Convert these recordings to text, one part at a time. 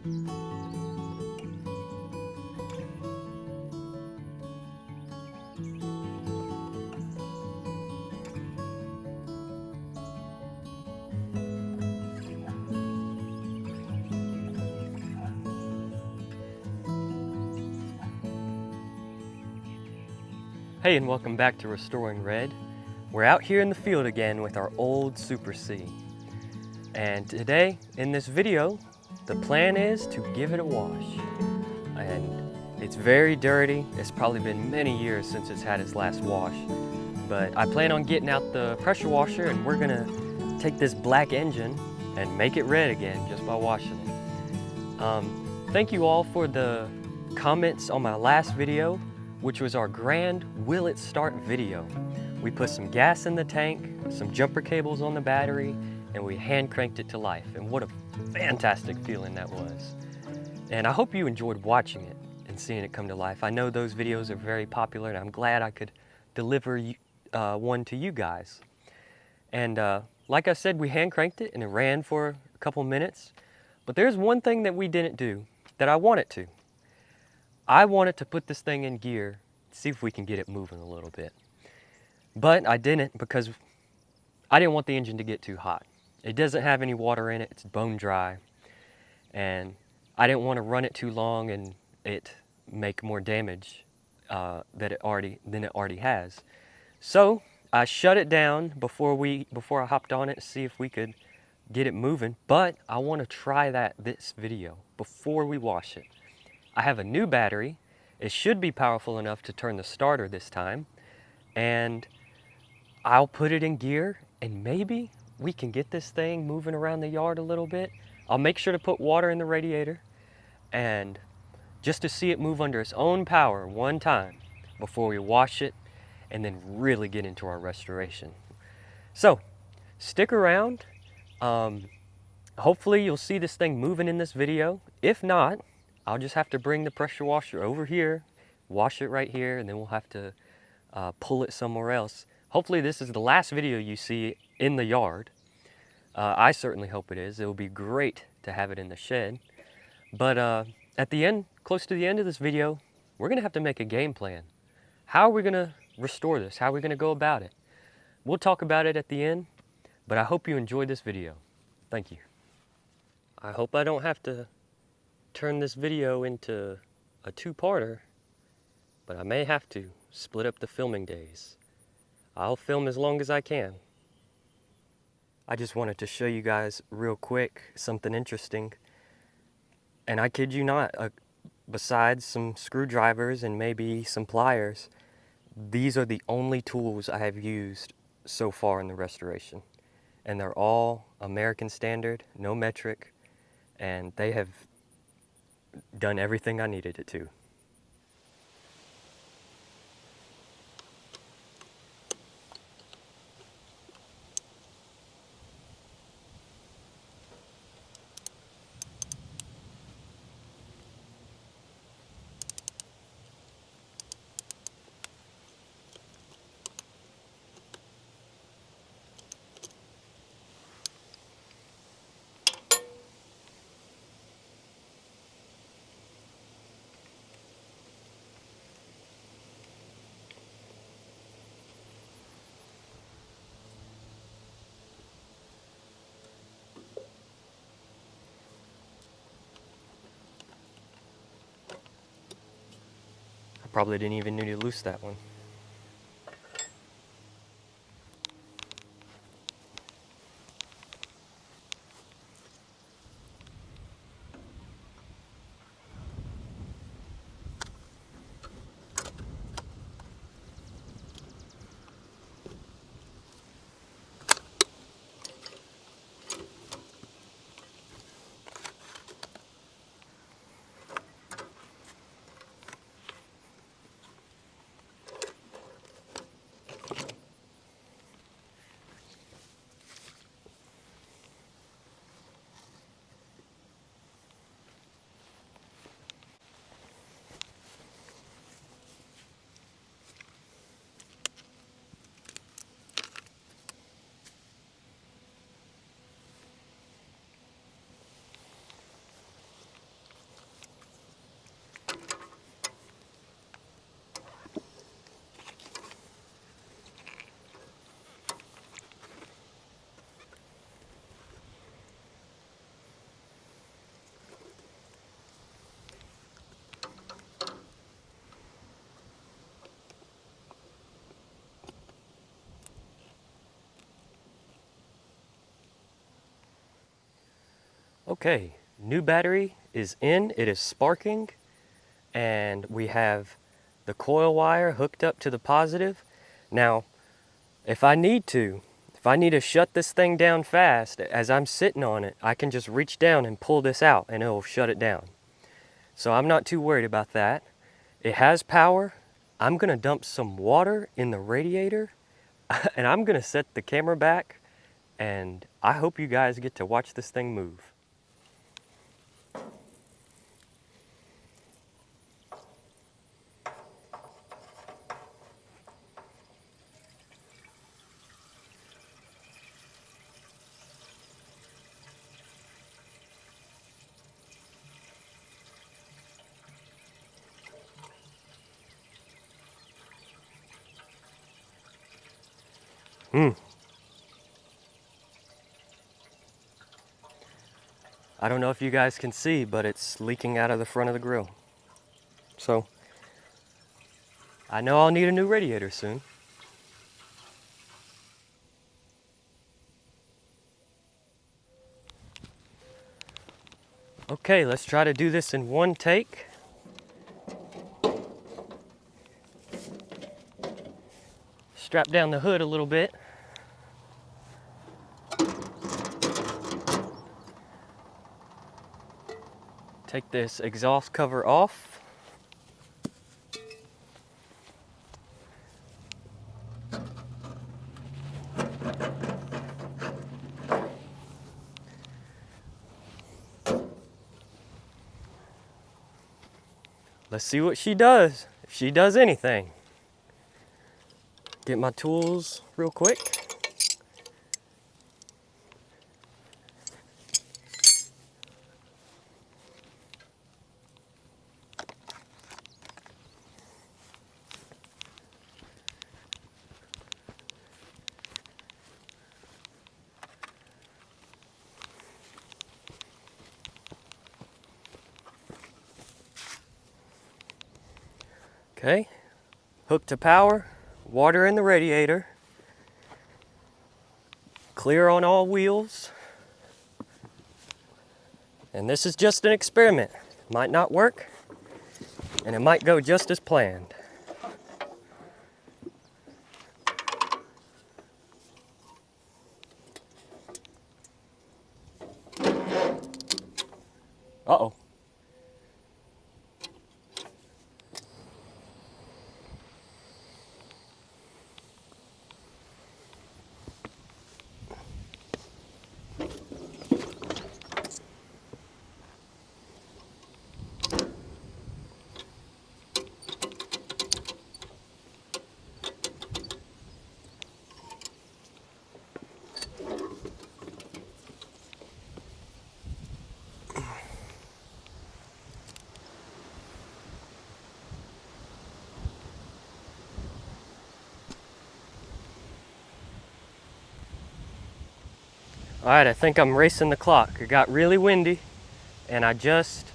Hey, and welcome back to Restoring Red. We're out here in the field again with our old Super C. And today, in this video, the plan is to give it a wash. And it's very dirty. It's probably been many years since it's had its last wash. But I plan on getting out the pressure washer and we're gonna take this black engine and make it red again just by washing it. Thank you all for the comments on my last video, which was our grand will it start video. We put some gas in the tank, some jumper cables on the battery, and we hand cranked it to life. And what a fantastic feeling that was. And I hope you enjoyed watching it and seeing it come to life. I know those videos are very popular and I'm glad I could deliver one to you guys. And like I said, we hand cranked it and it ran for a couple minutes. But there's one thing that we didn't do that I wanted to. I wanted to put this thing in gear, see if we can get it moving a little bit. But I didn't because I didn't want the engine to get too hot. It doesn't have any water in it, it's bone dry. And I didn't want to run it too long and it make more damage than it already has. So I shut it down before I hopped on it to see if we could get it moving. But I want to try this video before we wash it. I have a new battery. It should be powerful enough to turn the starter this time. And I'll put it in gear and maybe we can get this thing moving around the yard a little bit. I'll make sure to put water in the radiator and just to see it move under its own power one time before we wash it and then really get into our restoration. So stick around. Hopefully you'll see this thing moving in this video. If not, I'll just have to bring the pressure washer over here, wash it right here, and then we'll have to pull it somewhere else. Hopefully this is the last video you see in the yard. I certainly hope it is. It will be great to have it in the shed. But at the end, close to the end of this video, we're gonna have to make a game plan. How are we gonna restore this? How are we gonna go about it? We'll talk about it at the end, but I hope you enjoyed this video. Thank you. I hope I don't have to turn this video into a two-parter, but I may have to split up the filming days. I'll film as long as I can. I just wanted to show you guys real quick something interesting. And I kid you not, besides some screwdrivers and maybe some pliers, these are the only tools I have used so far in the restoration. And they're all American standard, no metric, and they have done everything I needed it to. I probably didn't even need to loose that one. Okay, new battery is in, it is sparking, and we have the coil wire hooked up to the positive. Now, if I need to shut this thing down fast, as I'm sitting on it, I can just reach down and pull this out and it'll shut it down. So I'm not too worried about that. It has power. I'm gonna dump some water in the radiator and I'm gonna set the camera back, and I hope you guys get to watch this thing move. I don't know if you guys can see, but it's leaking out of the front of the grill. So I know I'll need a new radiator soon. Okay, let's try to do this in one take. Strap down the hood a little bit. Take this exhaust cover off. Let's see what she does, if she does anything. Get my tools real quick. Okay, hook to power, water in the radiator, clear on all wheels. And this is just an experiment. Might not work, and it might go just as planned. Uh-oh. All right, I think I'm racing the clock. It got really windy, and I just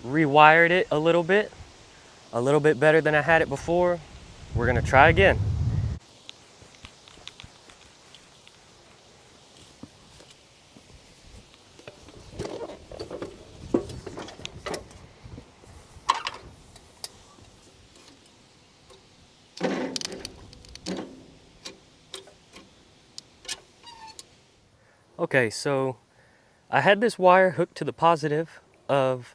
rewired it a little bit better than I had it before. We're gonna try again. Okay, so I had this wire hooked to the positive of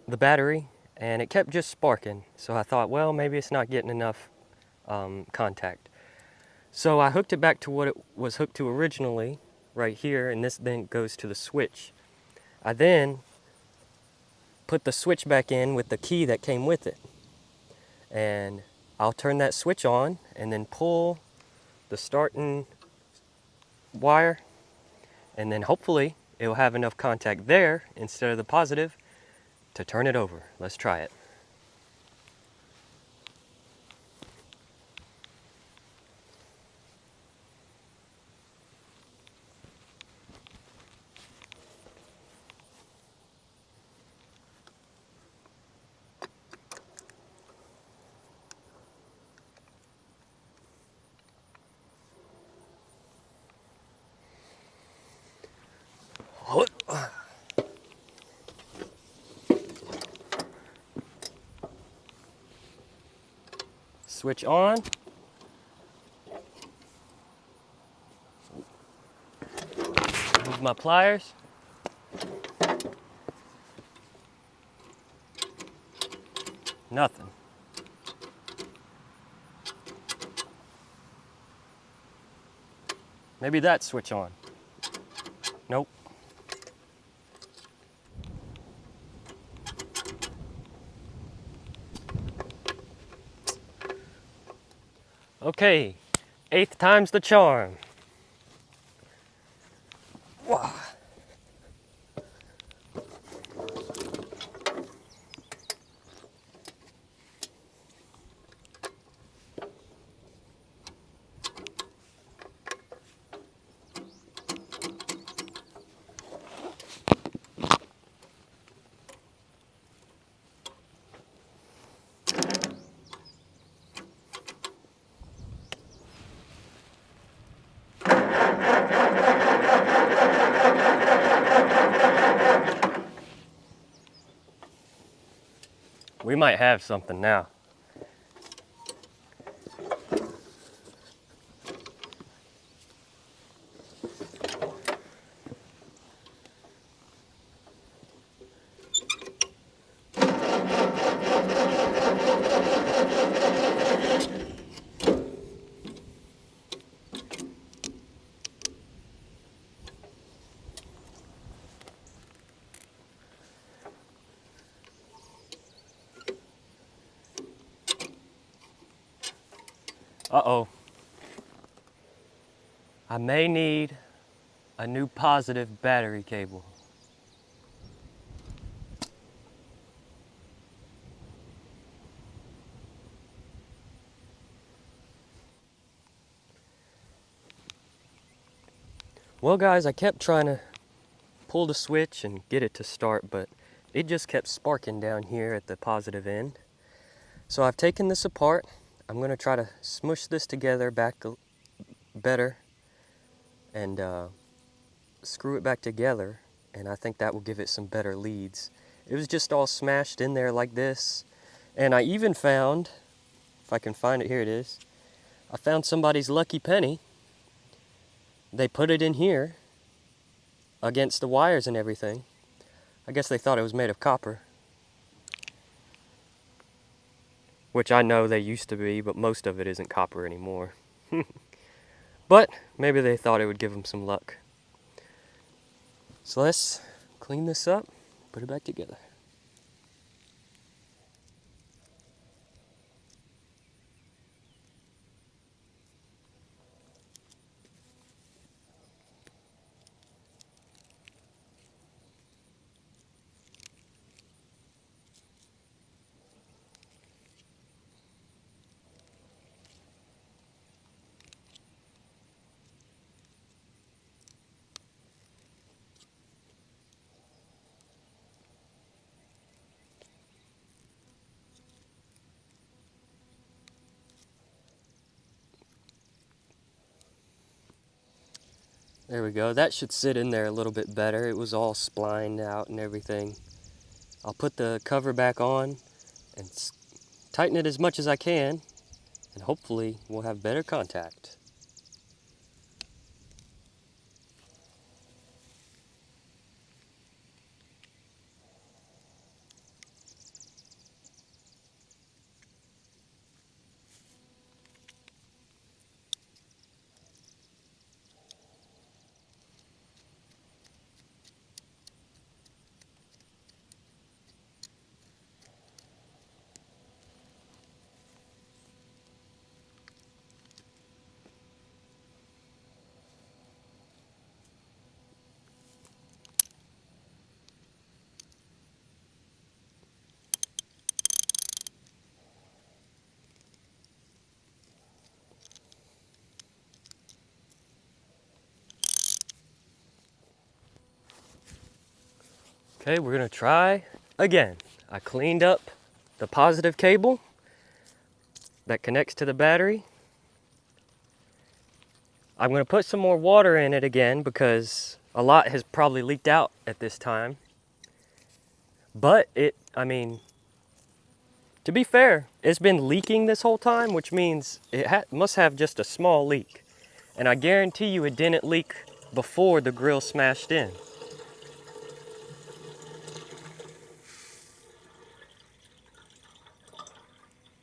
the battery, and it kept just sparking. So I thought, well, maybe it's not getting enough contact. So I hooked it back to what it was hooked to originally, right here, and this then goes to the switch. I then put the switch back in with the key that came with it. And I'll turn that switch on and then pull the starting wire, and then hopefully it will have enough contact there instead of the positive to turn it over. Let's try it. switch on. Move my pliers. Nothing. Maybe that switch on. Nope. Okay, 8th time's the charm. Wow. We might have something now. Uh-oh. I may need a new positive battery cable. Well guys, I kept trying to pull the switch and get it to start, but it just kept sparking down here at the positive end. So I've taken this apart. I'm going to try to smush this together back better and screw it back together, and I think that will give it some better leads. It was just all smashed in there like this, and I even found, if I can find it, here it is, I found somebody's lucky penny. They put it in here against the wires and everything. I guess they thought it was made of copper, which I know they used to be, but most of it isn't copper anymore. But maybe they thought it would give them some luck. So let's clean this up, put it back together. There we go. That should sit in there a little bit better. It was all splined out and everything. I'll put the cover back on and tighten it as much as I can, and hopefully we'll have better contact. Okay, we're gonna try again. I cleaned up the positive cable that connects to the battery. I'm gonna put some more water in it again because a lot has probably leaked out at this time. But To be fair, it's been leaking this whole time, which means it must have just a small leak. And I guarantee you it didn't leak before the grill smashed in.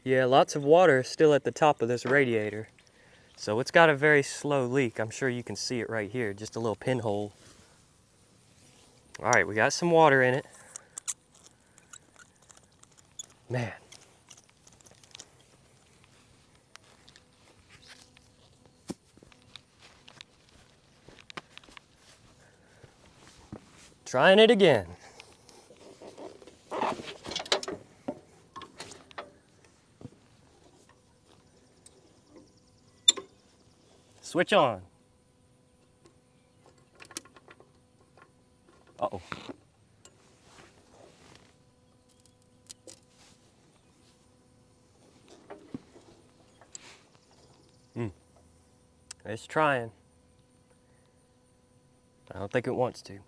Yeah, lots of water is still at the top of this radiator. So it's got a very slow leak. I'm sure you can see it right here, just a little pinhole. All right, we got some water in it. Man. Trying it again. Switch on. Uh-oh. It's trying. I don't think it wants to.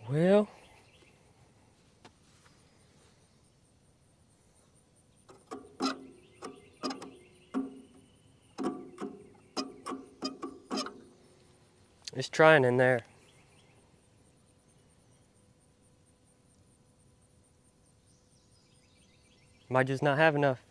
Well, it's trying in there. Might just not have enough.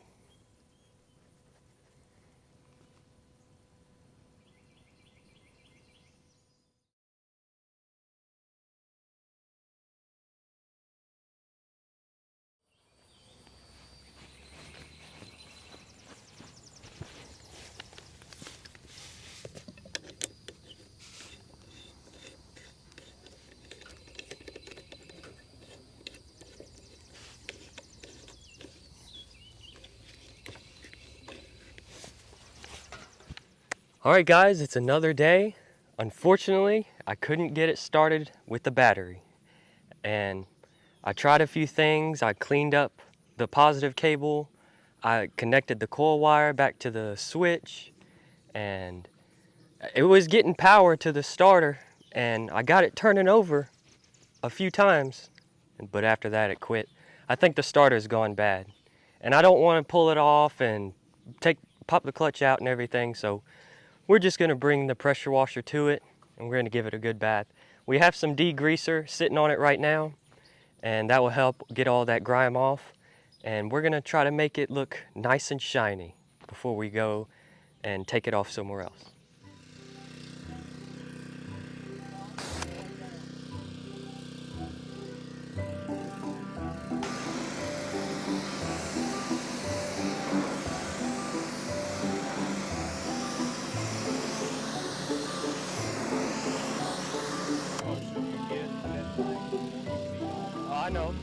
All right, guys, it's another day. Unfortunately, I couldn't get it started with the battery. And I tried a few things. I cleaned up the positive cable. I connected the coil wire back to the switch. And it was getting power to the starter. And I got it turning over a few times. But after that, it quit. I think the starter's gone bad. And I don't want to pull it off and pop the clutch out and everything. So we're just going to bring the pressure washer to it, and we're going to give it a good bath. We have some degreaser sitting on it right now, and that will help get all that grime off. And we're going to try to make it look nice and shiny before we go and take it off somewhere else. Oh, I know.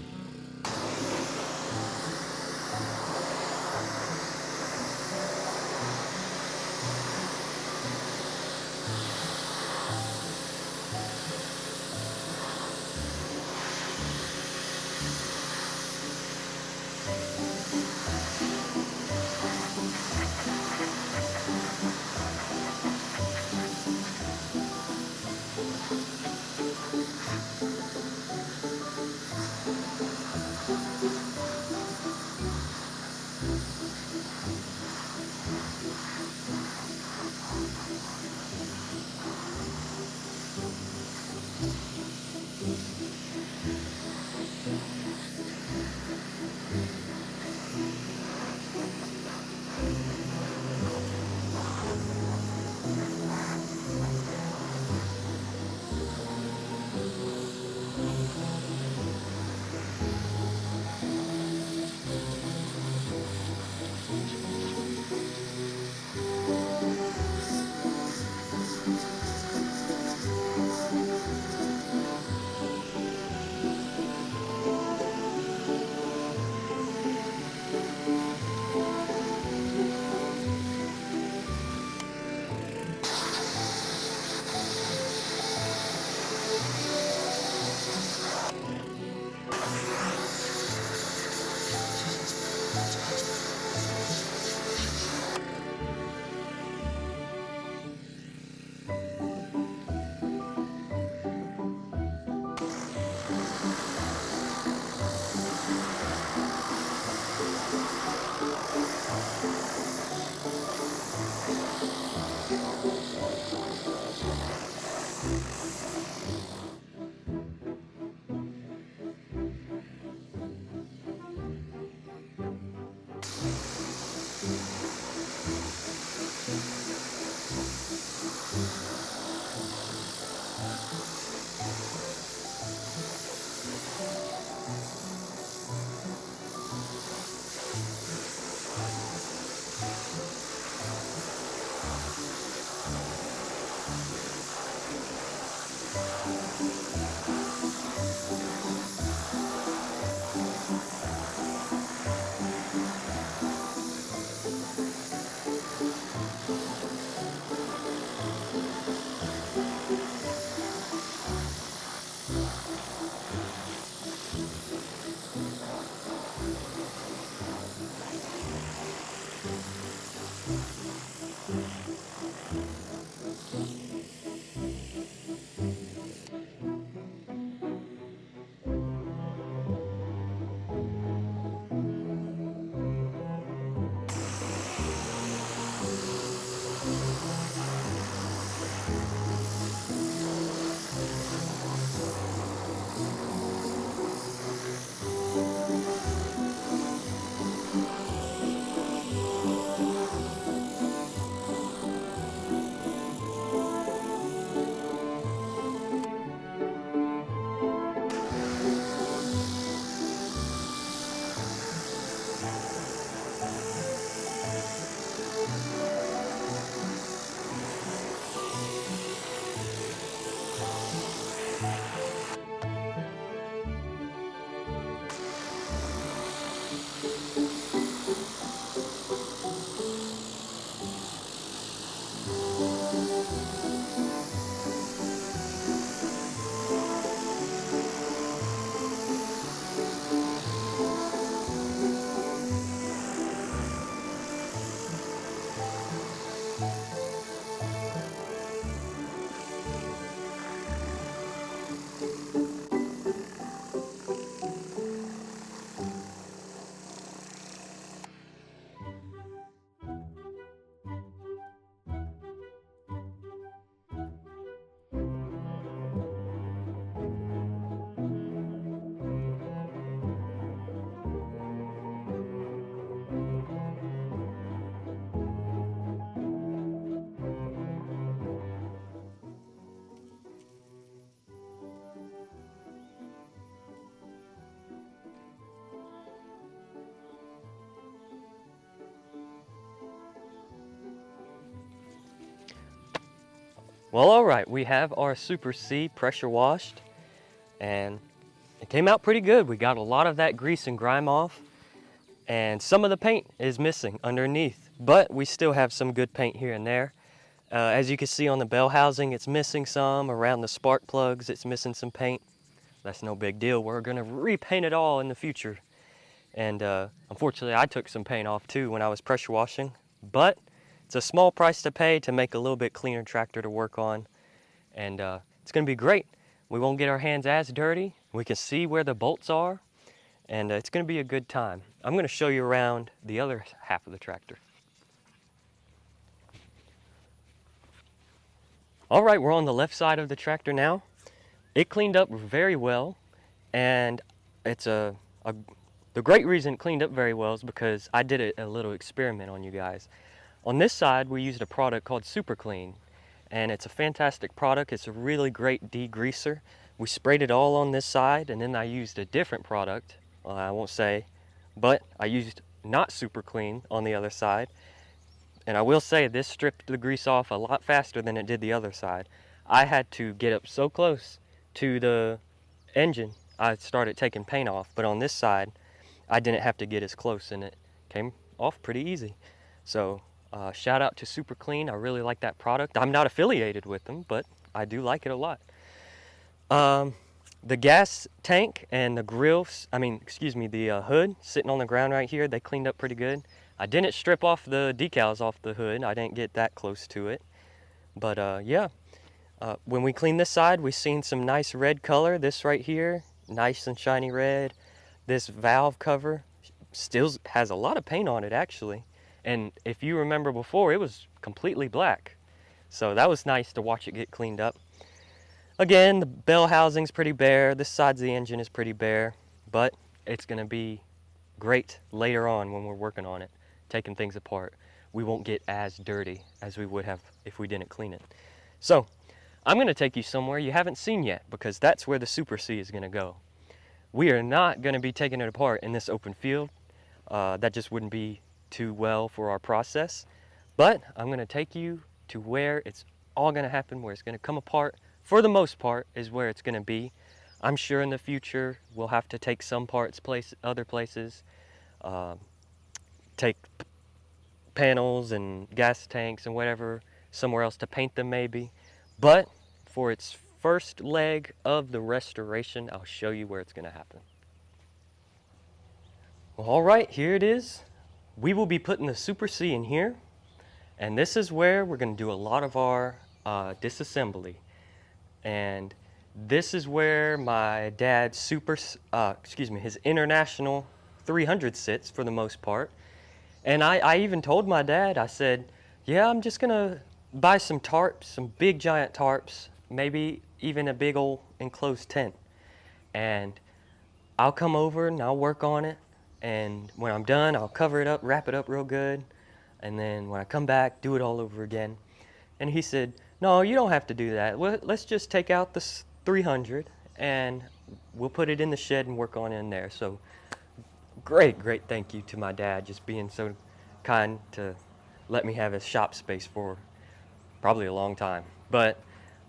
Well, all right, we have our Super C pressure washed, and it came out pretty good. We got a lot of that grease and grime off, and some of the paint is missing underneath, but we still have some good paint here and there. As you can see on the bell housing, it's missing some. Around the spark plugs, it's missing some paint. That's no big deal. We're gonna repaint it all in the future. And unfortunately, I took some paint off too when I was pressure washing, but it's a small price to pay to make a little bit cleaner tractor to work on. And it's gonna be great. We won't get our hands as dirty. We can see where the bolts are, and it's gonna be a good time. I'm gonna show you around the other half of the tractor. All right, we're on the left side of the tractor now. It cleaned up very well, and it's the great reason it cleaned up very well is because I did a little experiment on you guys. On this side, we used a product called Super Clean, and it's a fantastic product. It's a really great degreaser. We sprayed it all on this side, and then I used a different product, I won't say, but I used not Super Clean on the other side. And I will say this stripped the grease off a lot faster than it did the other side. I had to get up so close to the engine, I started taking paint off, but on this side, I didn't have to get as close, and it came off pretty easy. So shout out to Super Clean. I really like that product. I'm not affiliated with them, but I do like it a lot. The gas tank and the the hood sitting on the ground right here, they cleaned up pretty good. I didn't strip off the decals off the hood. I didn't get that close to it. But yeah, when we cleaned this side, we seen some nice red color. This right here, nice and shiny red. This valve cover, still has a lot of paint on it actually. And if you remember before, it was completely black. So that was nice to watch it get cleaned up. Again, the bell housing's pretty bare. This side of the engine is pretty bare, but it's gonna be great later on when we're working on it, taking things apart. We won't get as dirty as we would have if we didn't clean it. So I'm gonna take you somewhere you haven't seen yet, because that's where the Super C is gonna go. We are not gonna be taking it apart in this open field. That just wouldn't be too well for our process. But I'm gonna take you to where it's all gonna happen, where it's gonna come apart. For the most part is where it's gonna be. I'm sure in the future we'll have to take some parts other places, take panels and gas tanks and whatever somewhere else to paint them maybe. But for its first leg of the restoration, I'll show you where it's gonna happen. Well, all right, here it is. We will be putting the Super C in here, and this is where we're gonna do a lot of our disassembly. And this is where my dad's his International 300 sits for the most part. And I even told my dad, I said, yeah, I'm just gonna buy some tarps, some big giant tarps, maybe even a big old enclosed tent. And I'll come over and I'll work on it. And when I'm done, I'll cover it up, wrap it up real good. And then when I come back, do it all over again. And he said, no, you don't have to do that. Let's just take out this 300 and we'll put it in the shed and work on it in there. So great thank you to my dad, just being so kind to let me have his shop space for probably a long time. But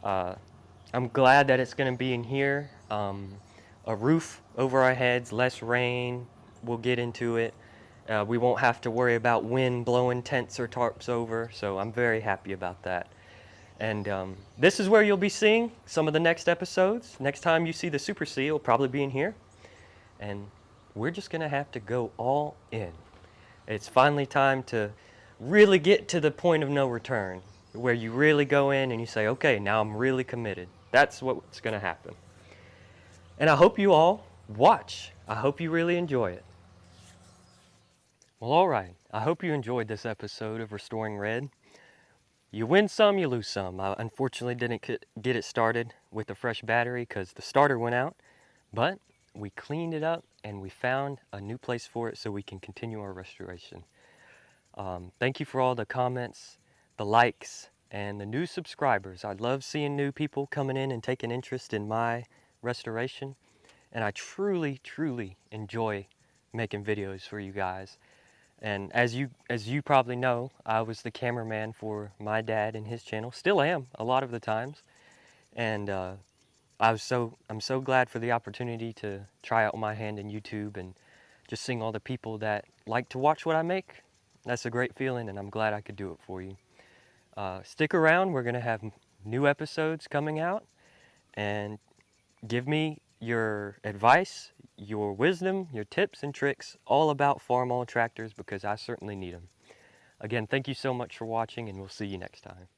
I'm glad that it's going to be in here. A roof over our heads, less rain, we'll get into it. We won't have to worry about wind blowing tents or tarps over, so I'm very happy about that. And this is where you'll be seeing some of the next episodes. Next time you see the Super C, it'll probably be in here. And we're just gonna have to go all in. It's finally time to really get to the point of no return, where you really go in and you say, okay, now I'm really committed. That's what's gonna happen. And I hope you all watch. I hope you really enjoy it. Well, all right. I hope you enjoyed this episode of Restoring Red. You win some, you lose some. I unfortunately didn't get it started with a fresh battery because the starter went out, but we cleaned it up and we found a new place for it so we can continue our restoration. Thank you for all the comments, the likes, and the new subscribers. I love seeing new people coming in and taking interest in my restoration, and I truly enjoy making videos for you guys. And as you probably know, I was the cameraman for my dad and his channel. Still am a lot of the times. And I'm so glad for the opportunity to try out my hand in YouTube and just seeing all the people that like to watch what I make. That's a great feeling, and I'm glad I could do it for you. Stick around. We're gonna have new episodes coming out, and give me your advice, your wisdom, your tips and tricks all about Farmall tractors, because I certainly need them. Again, thank you so much for watching, and we'll see you next time.